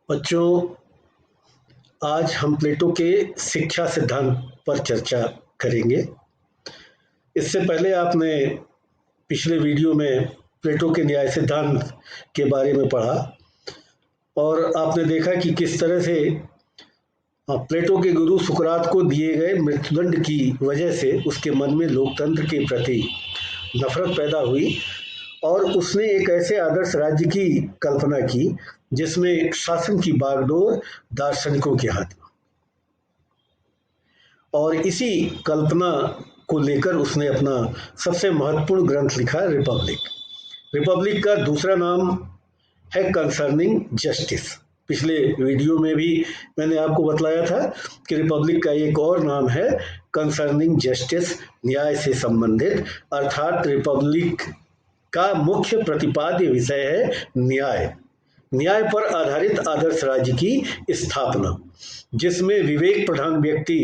बच्चों, आज हम प्लेटो के शिक्षा सिद्धांत पर चर्चा करेंगे। इससे पहले आपने पिछले वीडियो में प्लेटो के न्याय सिद्धांत के बारे में पढ़ा और आपने देखा कि किस तरह से प्लेटो के गुरु सुकरात को दिए गए मृत्युदंड की वजह से उसके मन में लोकतंत्र के प्रति नफरत पैदा हुई और उसने एक ऐसे आदर्श राज्य की कल्पना की जिसमें शासन की बागडोर दार्शनिकों के हाथ में। और इसी कल्पना को लेकर उसने अपना सबसे महत्वपूर्ण ग्रंथ लिखा, रिपब्लिक। रिपब्लिक का दूसरा नाम है कंसर्निंग जस्टिस। पिछले वीडियो में भी मैंने आपको बतलाया था कि रिपब्लिक का एक और नाम है कंसर्निंग जस्टिस, न्याय से संबंधित। अर्थात रिपब्लिक का मुख्य प्रतिपाद्य विषय है न्याय। न्याय पर आधारित आदर्श राज्य की स्थापना, जिसमें विवेक प्रधान व्यक्ति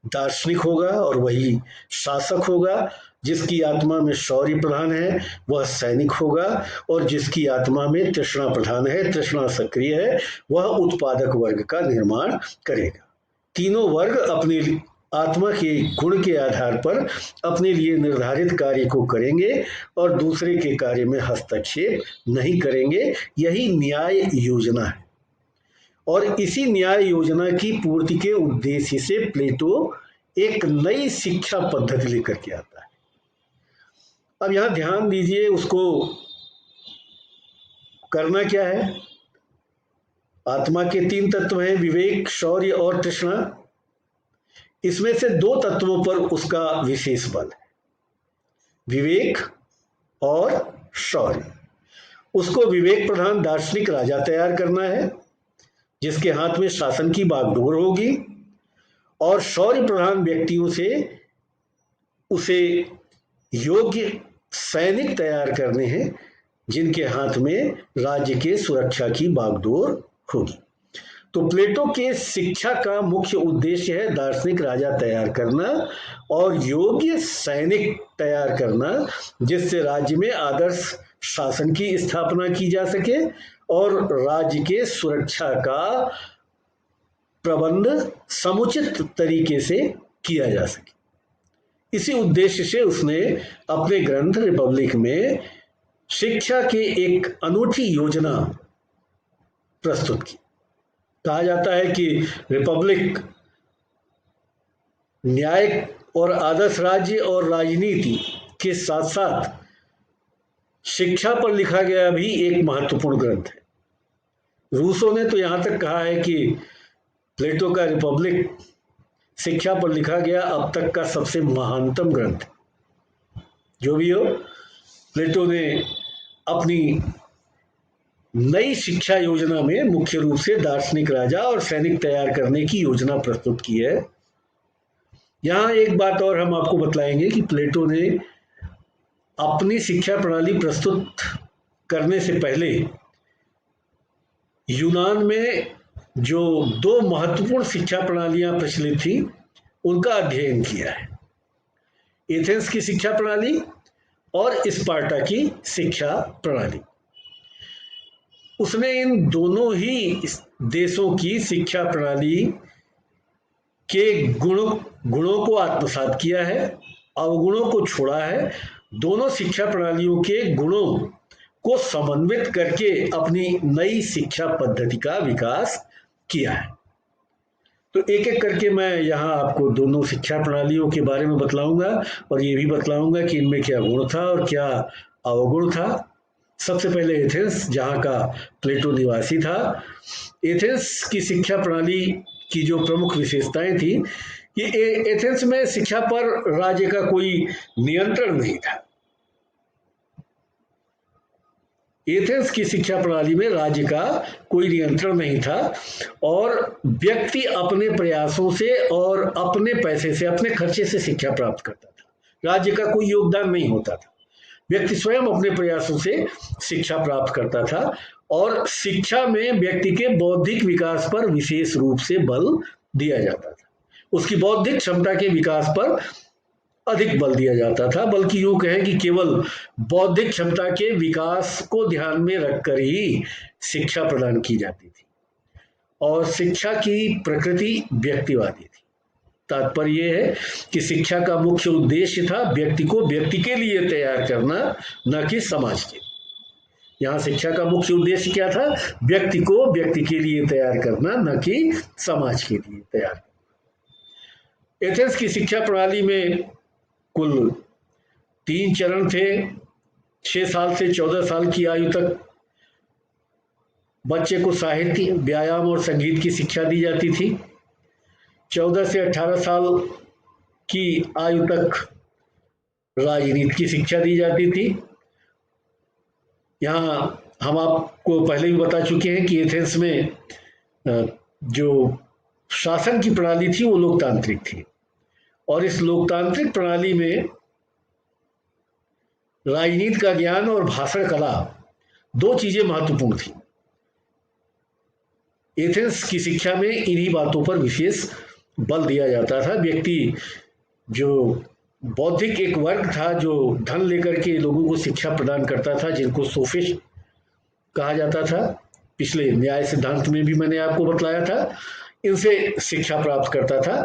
दार्शनिक होगा और वही शासक होगा। जिसकी आत्मा में शौर्य प्रधान है वह सैनिक होगा और जिसकी आत्मा में तृष्णा प्रधान है, तृष्णा सक्रिय है, वह उत्पादक वर्ग का निर्माण करेगा। तीनों वर्ग अपने आत्मा के गुण के आधार पर अपने लिए निर्धारित कार्य को करेंगे और दूसरे के कार्य में हस्तक्षेप नहीं करेंगे। यही न्याय योजना है और इसी न्याय योजना की पूर्ति के उद्देश्य से प्लेटो एक नई शिक्षा पद्धति लेकर के आता है। अब यहां ध्यान दीजिए, उसको करना क्या है। आत्मा के तीन तत्व हैं, विवेक, शौर्य और तृष्णा। इसमें से दो तत्वों पर उसका विशेष बल है, विवेक और शौर्य। उसको विवेक प्रधान दार्शनिक राजा तैयार करना है जिसके हाथ में शासन की बागडोर होगी, और शौर्य प्रधान व्यक्तियों से उसे योग्य सैनिक तैयार करने हैं जिनके हाथ में राज्य के सुरक्षा की बागडोर होगी। तो प्लेटो के शिक्षा का मुख्य उद्देश्य है दार्शनिक राजा तैयार करना और योग्य सैनिक तैयार करना, जिससे राज्य में आदर्श शासन की स्थापना की जा सके और राज्य के सुरक्षा का प्रबंध समुचित तरीके से किया जा सके। इसी उद्देश्य से उसने अपने ग्रंथ रिपब्लिक में शिक्षा के एक अनूठी योजना प्रस्तुत की। कहा जाता है कि रिपब्लिक न्याय और आदर्श राज्य और राजनीति के साथ साथ शिक्षा पर लिखा गया भी एक महत्वपूर्ण ग्रंथ है। रूसो ने तो यहां तक कहा है कि प्लेटो का रिपब्लिक शिक्षा पर लिखा गया अब तक का सबसे महानतम ग्रंथ। जो भी हो, प्लेटो ने अपनी नई शिक्षा योजना में मुख्य रूप से दार्शनिक राजा और सैनिक तैयार करने की योजना प्रस्तुत की है। यहां एक बात और हम आपको बतलाएंगे कि प्लेटो ने अपनी शिक्षा प्रणाली प्रस्तुत करने से पहले यूनान में जो दो महत्वपूर्ण शिक्षा प्रणालियां प्रचलित थी उनका अध्ययन किया है, एथेंस की शिक्षा प्रणाली और स्पार्टा की शिक्षा प्रणाली। उसने इन दोनों ही देशों की शिक्षा प्रणाली के गुणों को आत्मसात किया है, अवगुणों को छोड़ा है। दोनों शिक्षा प्रणालियों के गुणों को समन्वित करके अपनी नई शिक्षा पद्धति का विकास किया है। तो एक एक करके मैं यहाँ आपको दोनों शिक्षा प्रणालियों के बारे में बतलाऊंगा और ये भी बतलाऊंगा कि इनमें क्या गुण था और क्या अवगुण था। सबसे पहले एथेंस, जहाँ का प्लेटो निवासी था। एथेंस की शिक्षा प्रणाली की जो प्रमुख विशेषताएं थी कि एथेंस में शिक्षा पर राज्य का कोई नियंत्रण नहीं था। एथेंस की शिक्षा प्रणाली में राज्य का कोई नियंत्रण नहीं था और व्यक्ति अपने प्रयासों से और अपने पैसे से, अपने खर्चे से शिक्षा प्राप्त करता था। राज्य का कोई योगदान नहीं होता था, व्यक्ति स्वयं अपने प्रयासों से शिक्षा प्राप्त करता था और शिक्षा में व्यक्ति के बौद्धिक विकास पर विशेष रूप से बल दिया जाता था। उसकी बौद्धिक क्षमता के विकास पर अधिक बल दिया जाता था, बल्कि यूं कहें कि केवल बौद्धिक क्षमता के विकास को ध्यान में रखकर ही शिक्षा प्रदान की जाती थी। और शिक्षा की प्रकृति व्यक्तिवादी थी। तात्पर्य यह है कि शिक्षा का मुख्य उद्देश्य था व्यक्ति को व्यक्ति के लिए तैयार करना, न कि समाज के। यहाँ शिक्षा का मुख्य उद्देश्य क्या था? व्यक्ति को व्यक्ति के लिए तैयार करना, न कि समाज के लिए तैयार। एथेंस की शिक्षा प्रणाली में कुल 3 चरण थे। 6 साल से 14 साल की आयु तक बच्चे को साहित्य, व्यायाम और संगीत की शिक्षा दी जाती थी। 14 से 18 साल की आयु तक राजनीति की शिक्षा दी जाती थी। यहाँ हम आपको पहले भी बता चुके हैं कि एथेंस में जो शासन की प्रणाली थी वो लोकतांत्रिक थी, और इस लोकतांत्रिक प्रणाली में राजनीति का ज्ञान और भाषण कला 2 चीजें महत्वपूर्ण थी। एथेंस की शिक्षा में इन्हीं बातों पर विशेष बल दिया जाता था। व्यक्ति जो बौद्धिक एक वर्ग था जो धन लेकर के लोगों को शिक्षा प्रदान करता था, जिनको सोफिस्ट कहा जाता था। पिछले न्याय सिद्धांत में भी मैंने आपको बतलाया था, इनसे शिक्षा प्राप्त करता था।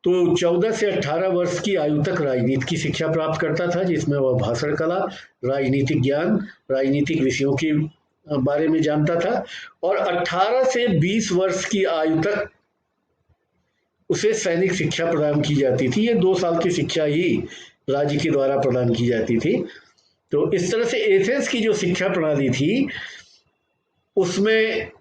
तो 14 से 18 वर्ष की आयु तक राजनीति की शिक्षा प्राप्त करता था, जिसमें वह भाषण कला, राजनीतिक ज्ञान, राजनीतिक विषयों के बारे में जानता था। और 18 से 20 वर्ष की आयु तक उसे सैनिक शिक्षा प्रदान की जाती थी। ये 2 साल की शिक्षा ही राज्य के द्वारा प्रदान की जाती थी। तो इस तरह से एथेंस की जो शिक्षा प्रणाली थी उसमें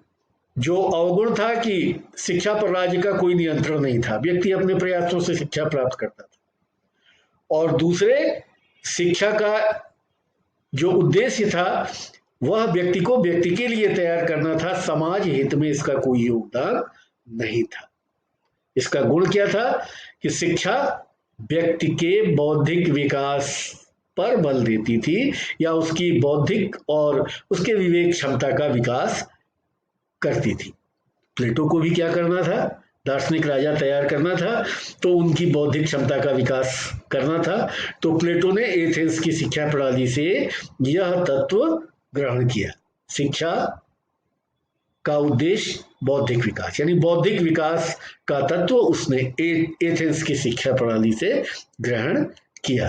जो अवगुण था कि शिक्षा पर राज्य का कोई नियंत्रण नहीं था, व्यक्ति अपने प्रयासों से शिक्षा प्राप्त करता था। और दूसरे, शिक्षा का जो उद्देश्य था वह व्यक्ति को व्यक्ति के लिए तैयार करना था, समाज हित में इसका कोई योगदान नहीं था। इसका गुण क्या था कि शिक्षा व्यक्ति के बौद्धिक विकास पर बल देती थी, या उसकी बौद्धिक और उसके विवेक क्षमता का विकास करती थी। प्लेटो को भी क्या करना था? दार्शनिक राजा तैयार करना था, तो उनकी बौद्धिक क्षमता का विकास करना था। तो प्लेटो ने एथेंस की शिक्षा प्रणाली से यह तत्व ग्रहण किया। शिक्षा का उद्देश्य बौद्धिक विकास, यानी बौद्धिक विकास का तत्व उसने एथेंस की शिक्षा प्रणाली से ग्रहण किया।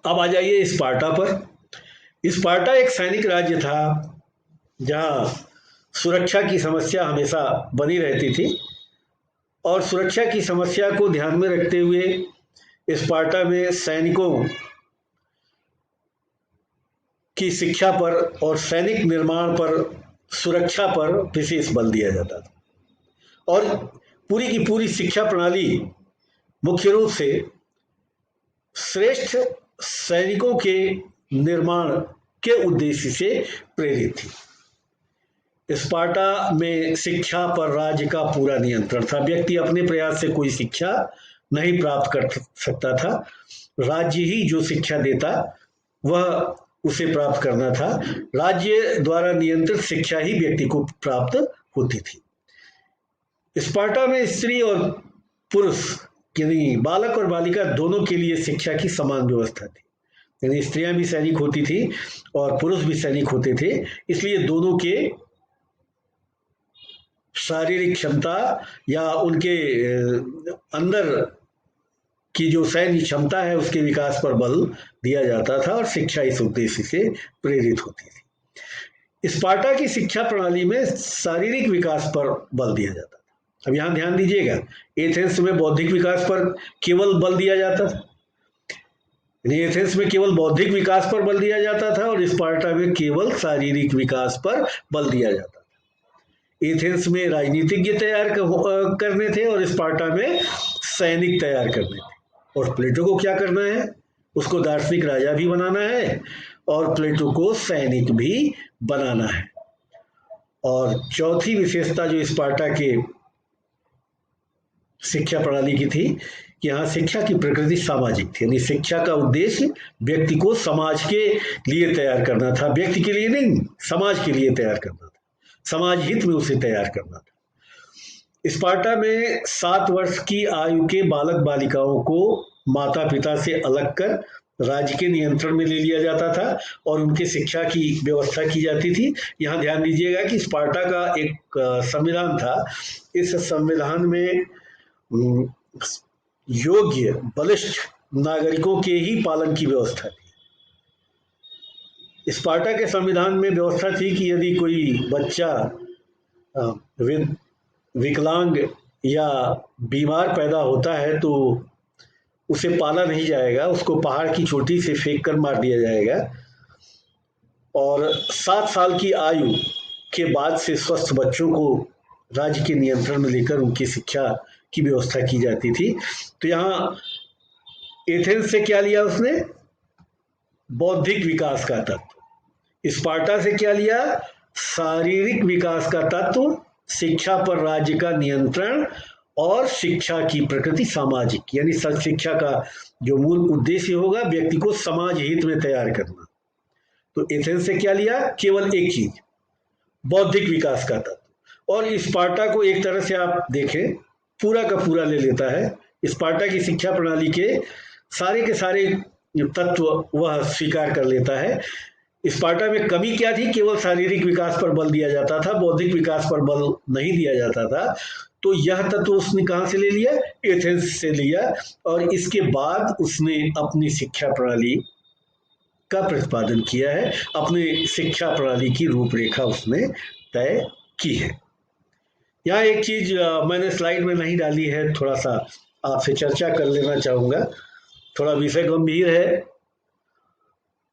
अब आ जाइए स्पार्टा पर। स्पार्टा एक सैनिक राज्य था जहां सुरक्षा की समस्या हमेशा बनी रहती थी, और सुरक्षा की समस्या को ध्यान में रखते हुए स्पार्टा में सैनिकों की शिक्षा पर और सैनिक निर्माण पर, सुरक्षा पर विशेष बल दिया जाता था। और पूरी की पूरी शिक्षा प्रणाली मुख्य रूप से श्रेष्ठ सैनिकों के निर्माण के उद्देश्य से प्रेरित थी। स्पार्टा में शिक्षा पर राज्य का पूरा नियंत्रण था। व्यक्ति अपने प्रयास से कोई शिक्षा नहीं प्राप्त कर सकता था, राज्य ही जो शिक्षा देता वह उसे प्राप्त करना था। राज्य द्वारा नियंत्रित शिक्षा ही व्यक्ति को प्राप्त होती थी। स्पार्टा में स्त्री और पुरुष, यानी बालक और बालिका दोनों के लिए शिक्षा की समान व्यवस्था थी। यानी स्त्रियां भी सैनिक होती थी और पुरुष भी सैनिक होते थे, इसलिए दोनों के शारीरिक क्षमता या उनके अंदर की जो सैन्य क्षमता है उसके विकास पर बल दिया जाता था, और शिक्षा इस उद्देश्य से प्रेरित होती थी। स्पार्टा की शिक्षा प्रणाली में शारीरिक विकास पर बल दिया जाता था। अब यहां ध्यान दीजिएगा, एथेंस में बौद्धिक विकास पर केवल बल दिया जाता था, एथेंस में केवल बौद्धिक विकास पर बल दिया जाता था, और स्पार्टा में केवल शारीरिक विकास पर बल दिया जाता था। एथेंस में राजनीतिज्ञ तैयार करने थे और स्पार्टा में सैनिक तैयार करने थे। और प्लेटो को क्या करना है? उसको दार्शनिक राजा भी बनाना है और प्लेटो को सैनिक भी बनाना है। और चौथी विशेषता जो स्पार्टा के शिक्षा प्रणाली की थी, यहाँ शिक्षा की प्रकृति सामाजिक थी, यानी शिक्षा का उद्देश्य व्यक्ति को समाज के लिए तैयार करना था, व्यक्ति के लिए नहीं, समाज के लिए तैयार करना था, समाज हित में उसे तैयार करना था। स्पार्टा में 7 वर्ष की आयु के बालक बालिकाओं को माता पिता से अलग कर राज्य के नियंत्रण में ले लिया जाता था और उनकी शिक्षा की व्यवस्था की जाती थी। यहाँ ध्यान दीजिएगा कि स्पार्टा का एक संविधान था। इस संविधान में योग्य बलिष्ठ नागरिकों के ही पालन की व्यवस्था थी। स्पार्टा के संविधान में व्यवस्था थी कि यदि कोई बच्चा विकलांग या बीमार पैदा होता है तो उसे पाला नहीं जाएगा, उसको पहाड़ की चोटी से फेंक कर मार दिया जाएगा और 7 साल की आयु के बाद से स्वस्थ बच्चों को राज्य के नियंत्रण में लेकर उनकी शिक्षा की व्यवस्था की जाती थी। तो यहाँ एथेंस से क्या लिया उसने? बौद्धिक विकास का तत्व। स्पार्टा से क्या लिया? शारीरिक विकास का तत्व, शिक्षा पर राज्य का नियंत्रण और शिक्षा की प्रकृति सामाजिक, यानी शिक्षा का जो मूल उद्देश्य होगा व्यक्ति को समाज हित में तैयार करना। तो एथेंस से क्या लिया? केवल एक चीज, बौद्धिक विकास का तत्व। और स्पार्टा को एक तरह से आप देखें पूरा का पूरा ले लेता है। स्पार्टा की शिक्षा प्रणाली के सारे तत्व वह स्वीकार कर लेता है। स्पार्टा में कमी क्या थी? केवल शारीरिक विकास पर बल दिया जाता था, बौद्धिक विकास पर बल नहीं दिया जाता था। तो यह तत्व उसने कहां से ले लिया? एथेंस से लिया। और इसके बाद उसने अपनी शिक्षा प्रणाली का प्रतिपादन किया है, अपने शिक्षा प्रणाली की रूपरेखा उसने तय की है। यहाँ एक चीज मैंने स्लाइड में नहीं डाली है, थोड़ा सा आपसे चर्चा कर लेना चाहूंगा। थोड़ा विषय गंभीर है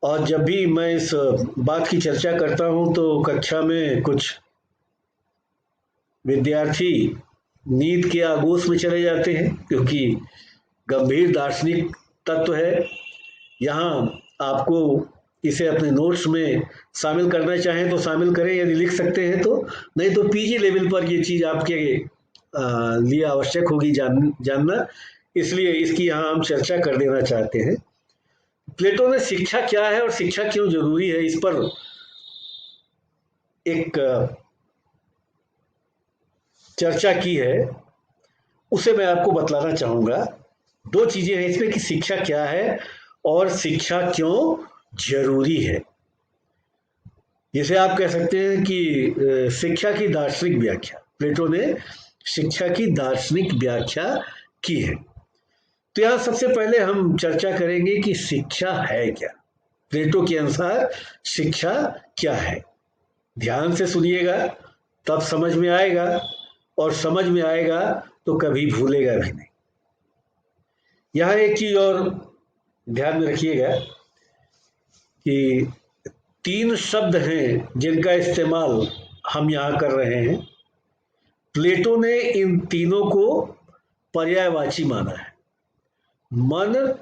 और जब भी मैं इस बात की चर्चा करता हूं तो कक्षा में कुछ विद्यार्थी नींद के आगोश में चले जाते हैं, क्योंकि गंभीर दार्शनिक तत्व है। यहाँ आपको इसे अपने नोट्स में शामिल करना चाहें तो शामिल करें, यदि लिख सकते हैं तो, नहीं तो पीजी लेवल पर ये चीज़ आपके लिए आवश्यक होगी जानना, इसलिए इसकी यहाँ हम चर्चा कर देना चाहते हैं। प्लेटो ने शिक्षा क्या है और शिक्षा क्यों जरूरी है, इस पर एक चर्चा की है, उसे मैं आपको बतलाना चाहूंगा। 2 चीजें हैं इसमें कि शिक्षा क्या है और शिक्षा क्यों जरूरी है। जिसे आप कह सकते हैं कि शिक्षा की दार्शनिक व्याख्या, प्लेटो ने शिक्षा की दार्शनिक व्याख्या की है। तो यहां सबसे पहले हम चर्चा करेंगे कि शिक्षा है क्या। प्लेटो के अनुसार शिक्षा क्या है। ध्यान से सुनिएगा तब समझ में आएगा, और समझ में आएगा तो कभी भूलेगा भी नहीं। यहां एक चीज और ध्यान में रखिएगा कि 3 शब्द हैं जिनका इस्तेमाल हम यहां कर रहे हैं। प्लेटो ने इन तीनों को पर्यायवाची माना है, मन,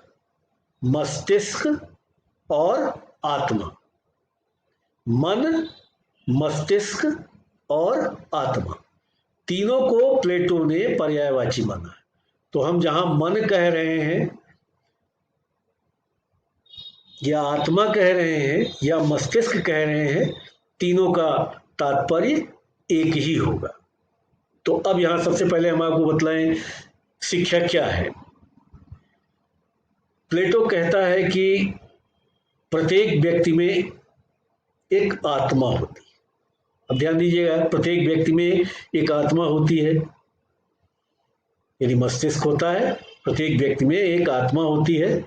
मस्तिष्क और आत्मा। मन, मस्तिष्क और आत्मा, तीनों को प्लेटो ने पर्यायवाची माना है। तो हम जहां मन कह रहे हैं या आत्मा कह रहे हैं या मस्तिष्क कह रहे हैं, तीनों का तात्पर्य एक ही होगा। तो अब यहां सबसे पहले हम आपको बतलाएं शिक्षा क्या है। प्लेटो कहता है कि प्रत्येक व्यक्ति में एक आत्मा होती है। अब ध्यान दीजिएगा, प्रत्येक व्यक्ति में एक आत्मा होती है, यदि मस्तिष्क होता है, प्रत्येक व्यक्ति में एक आत्मा होती है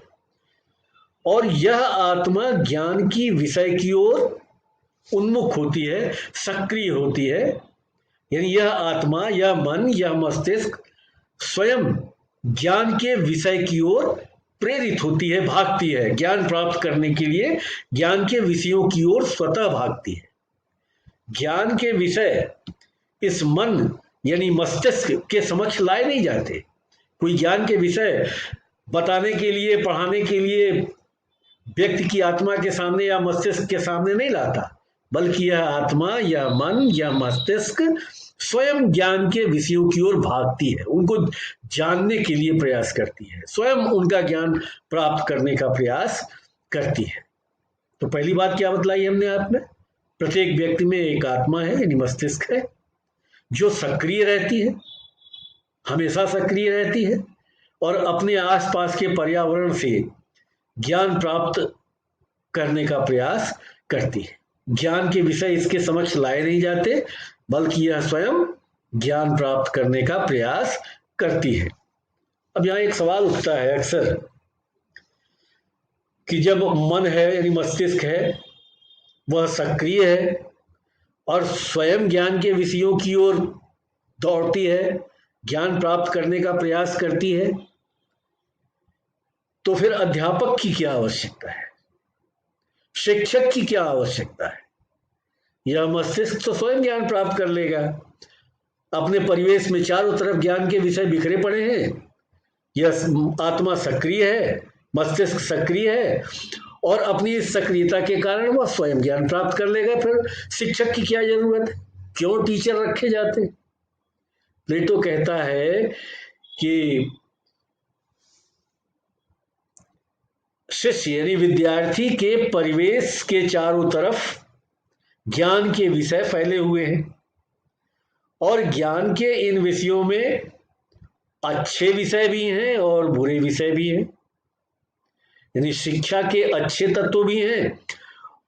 और यह आत्मा ज्ञान की विषय की ओर उन्मुख होती है, सक्रिय होती है। यानी यह आत्मा या मन या मस्तिष्क स्वयं ज्ञान के विषय की ओर प्रेरित होती है, भागती है। ज्ञान प्राप्त करने के लिए ज्ञान के विषयों की ओर स्वतः भागती है। ज्ञान के विषय इस मन यानी मस्तिष्क के समक्ष लाए नहीं जाते। कोई ज्ञान के विषय बताने के लिए, पढ़ाने के लिए व्यक्ति की आत्मा के सामने या मस्तिष्क के सामने नहीं लाता, बल्कि यह आत्मा या मन या मस्तिष्क स्वयं ज्ञान के विषयों की ओर भागती है, उनको जानने के लिए प्रयास करती है, स्वयं उनका ज्ञान प्राप्त करने का प्रयास करती है। तो पहली बात क्या बतलाई हमने आप में? प्रत्येक व्यक्ति में एक आत्मा है यानी मस्तिष्क है, जो सक्रिय रहती है, हमेशा सक्रिय रहती है और अपने आसपास के पर्यावरण से ज्ञान प्राप्त करने का प्रयास करती है। ज्ञान के विषय इसके समक्ष लाए नहीं जाते, बल्कि यह स्वयं ज्ञान प्राप्त करने का प्रयास करती है। अब यहाँ एक सवाल उठता है अक्सर कि जब मन है यानी मस्तिष्क है वह सक्रिय है और स्वयं ज्ञान के विषयों की ओर दौड़ती है, ज्ञान प्राप्त करने का प्रयास करती है, तो फिर अध्यापक की क्या आवश्यकता है, शिक्षक की क्या आवश्यकता है? यह मस्तिष्क तो स्वयं ज्ञान प्राप्त कर लेगा। अपने परिवेश में चारों तरफ ज्ञान के विषय बिखरे पड़े हैं, यह आत्मा सक्रिय है, मस्तिष्क सक्रिय है और अपनी इस सक्रियता के कारण वह स्वयं ज्ञान प्राप्त कर लेगा। फिर शिक्षक की क्या जरूरत है? क्यों टीचर रखे जाते? प्लेटो कहता है कि शिष्य यानी विद्यार्थी के परिवेश के चारों तरफ ज्ञान के विषय फैले हुए हैं और ज्ञान के इन विषयों में अच्छे विषय भी हैं और बुरे विषय भी हैं। यानी शिक्षा के अच्छे तत्व भी हैं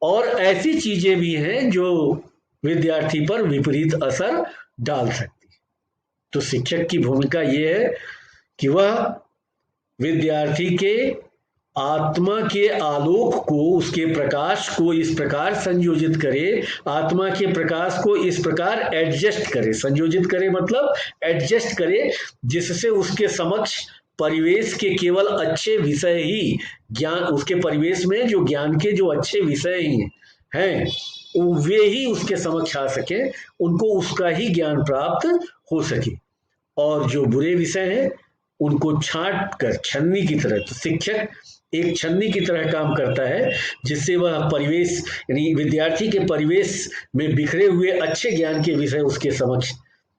और ऐसी चीजें भी हैं जो विद्यार्थी पर विपरीत असर डाल सकती है। तो शिक्षक की भूमिका यह है कि वह विद्यार्थी के आत्मा के आलोक को, उसके प्रकाश को इस प्रकार संयोजित करे, आत्मा के प्रकाश को इस प्रकार एडजस्ट करे, संयोजित करे मतलब एडजस्ट करे, जिससे उसके समक्ष परिवेश के केवल अच्छे विषय ही ज्ञान, उसके परिवेश में जो ज्ञान के जो अच्छे विषय ही हैं वे ही उसके समक्ष आ सके, उनको उसका ही ज्ञान प्राप्त हो सके, और जो बुरे विषय हैं उनको छांट कर छन्नी की तरह, तो शिक्षक एक छन्नी की तरह काम करता है, जिससे वह परिवेश यानी विद्यार्थी के परिवेश में बिखरे हुए अच्छे ज्ञान के विषय उसके समक्ष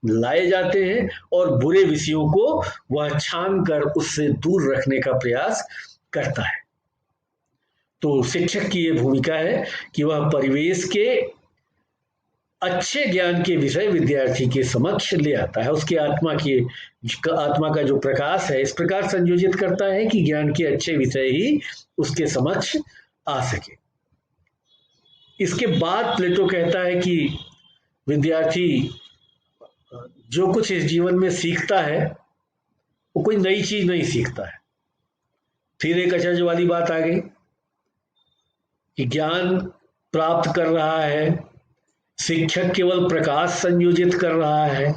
लाए जाते हैं और बुरे विषयों को वह छान कर उससे दूर रखने का प्रयास करता है। तो शिक्षक की यह भूमिका है कि वह परिवेश के अच्छे ज्ञान के विषय विद्यार्थी के समक्ष ले आता है, उसके आत्मा का जो प्रकाश है इस प्रकार संयोजित करता है कि ज्ञान के अच्छे विषय ही उसके समक्ष आ सके। इसके बाद प्लेटो कहता है कि विद्यार्थी जो कुछ इस जीवन में सीखता है वो कोई नई चीज नहीं सीखता है। फिर एक अचरज वाली बात आ गई कि ज्ञान प्राप्त कर रहा है, शिक्षक केवल प्रकाश संयोजित कर रहा है,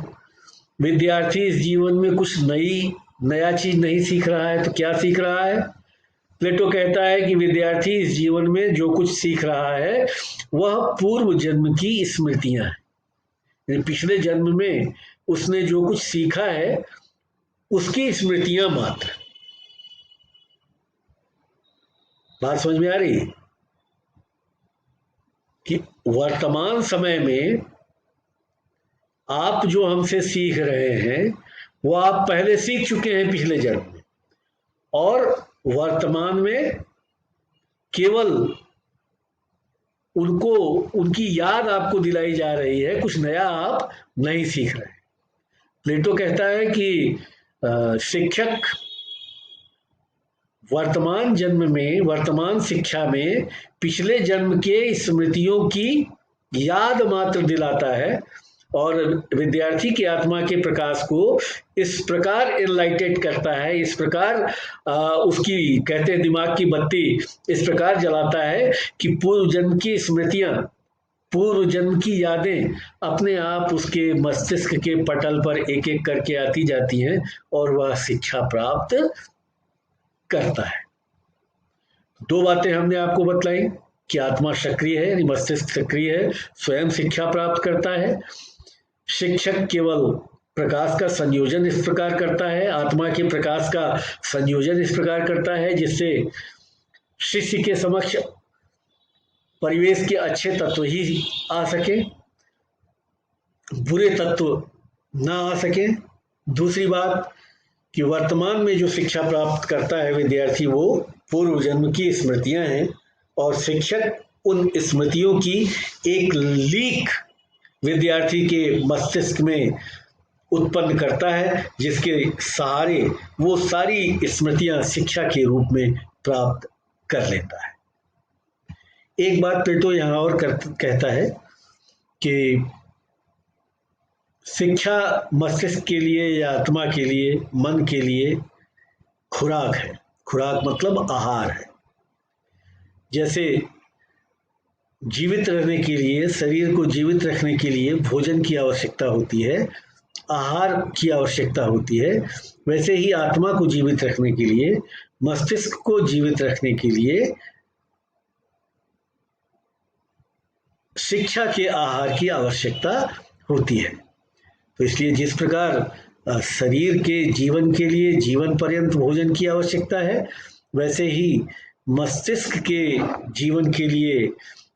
विद्यार्थी इस जीवन में कुछ नया चीज नहीं सीख रहा है, तो क्या सीख रहा है? प्लेटो कहता है कि विद्यार्थी इस जीवन में जो कुछ सीख रहा है वह पूर्व जन्म की स्मृतियां हैं। पिछले जन्म में उसने जो कुछ सीखा है उसकी स्मृतियां मात्र। बात समझ में आ रही है कि वर्तमान समय में आप जो हमसे सीख रहे हैं वो आप पहले सीख चुके हैं पिछले जन्म में, और वर्तमान में केवल उनकी याद आपको दिलाई जा रही है, कुछ नया आप नहीं सीख रहे। प्लेटो कहता है कि शिक्षक वर्तमान जन्म में, वर्तमान शिक्षा में पिछले जन्म के स्मृतियों की याद मात्र दिलाता है और विद्यार्थी की आत्मा के प्रकाश को इस प्रकार एनलाइटेड करता है, इस प्रकार उसकी कहते हैं दिमाग की बत्ती इस प्रकार जलाता है कि पूर्व जन्म की स्मृतियां, पूर्व जन्म की यादें अपने आप उसके मस्तिष्क के पटल पर एक एक करके आती जाती हैं और वह शिक्षा प्राप्त करता है। दो बातें हमने आपको बतलाई कि आत्मा सक्रिय है यानी मस्तिष्क सक्रिय है, स्वयं शिक्षा प्राप्त करता है, शिक्षक केवल प्रकाश का संयोजन इस प्रकार करता है, आत्मा के प्रकाश का संयोजन इस प्रकार करता है जिससे शिष्य के समक्ष परिवेश के अच्छे तत्व ही आ सके, बुरे तत्व ना आ सके। दूसरी बात कि वर्तमान में जो शिक्षा प्राप्त करता है विद्यार्थी वो पूर्व जन्म की स्मृतियां हैं और शिक्षक उन स्मृतियों की एक लीक विद्यार्थी के मस्तिष्क में उत्पन्न करता है जिसके सहारे वो सारी स्मृतियां शिक्षा के रूप में प्राप्त कर लेता है। एक बात प्लेटो यहाँ और कहता है कि शिक्षा मस्तिष्क के लिए या आत्मा के लिए, मन के लिए खुराक है। खुराक मतलब आहार है। जैसे जीवित रहने के लिए, शरीर को जीवित रखने के लिए भोजन की आवश्यकता होती है, आहार की आवश्यकता होती है, वैसे ही आत्मा को जीवित रखने के लिए, मस्तिष्क को जीवित रखने के लिए शिक्षा के आहार की आवश्यकता होती है। तो इसलिए जिस प्रकार शरीर के जीवन के लिए जीवन पर्यंत भोजन की आवश्यकता है, वैसे ही मस्तिष्क के जीवन के लिए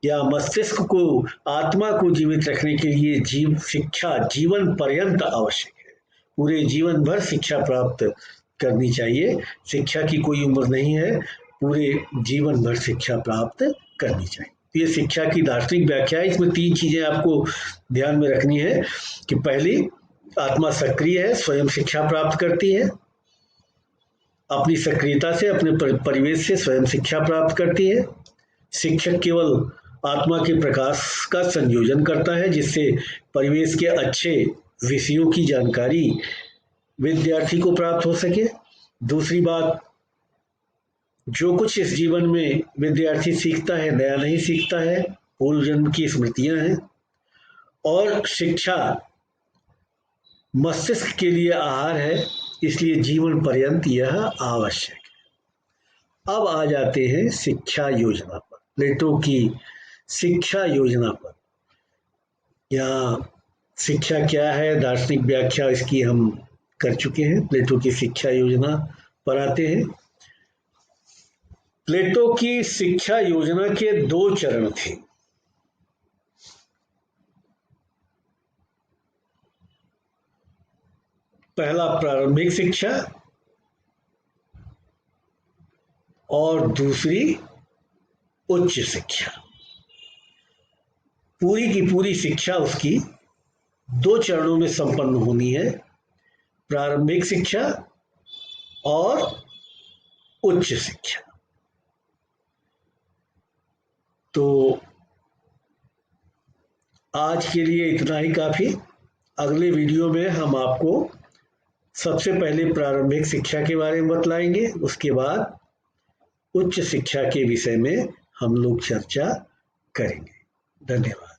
या मस्तिष्क को, आत्मा को जीवित रखने के लिए शिक्षा जीवन पर्यंत आवश्यक है। पूरे जीवन भर शिक्षा प्राप्त करनी चाहिए। शिक्षा की कोई उम्र नहीं है, पूरे जीवन भर शिक्षा प्राप्त करनी चाहिए। ये शिक्षा की दार्शनिक व्याख्या है। इसमें 3 चीजें आपको ध्यान में रखनी है कि पहली, आत्मा सक्रिय है, स्वयं शिक्षा प्राप्त करती है, अपनी सक्रियता से, अपने परिवेश से स्वयं शिक्षा प्राप्त करती है। शिक्षक केवल आत्मा के प्रकाश का संयोजन करता है, जिससे परिवेश के अच्छे विषयों की जानकारी विद्यार्थी को प्राप्त हो सके। दूसरी बात, जो कुछ इस जीवन में विद्यार्थी सीखता है, नया नहीं सीखता है, पूर्व जन्म की स्मृतियां हैं। और शिक्षा मस्तिष्क के लिए आहार है, इसलिए जीवन पर्यंत यह आवश्यक है। अब आ जाते हैं शिक्षा योजना पर, प्लेटो की शिक्षा योजना पर। यहाँ शिक्षा क्या है, दार्शनिक व्याख्या इसकी हम कर चुके हैं। प्लेटो की शिक्षा योजना पर आते हैं। प्लेटो की शिक्षा योजना के 2 चरण थे। पहला प्रारंभिक शिक्षा और दूसरी उच्च शिक्षा। पूरी की पूरी शिक्षा उसकी 2 चरणों में संपन्न होनी है, प्रारंभिक शिक्षा और उच्च शिक्षा। तो आज के लिए इतना ही काफी। अगले वीडियो में हम आपको सबसे पहले प्रारंभिक शिक्षा के बारे में बतलाएंगे, उसके बाद उच्च शिक्षा के विषय में हम लोग चर्चा करेंगे। धन्यवाद।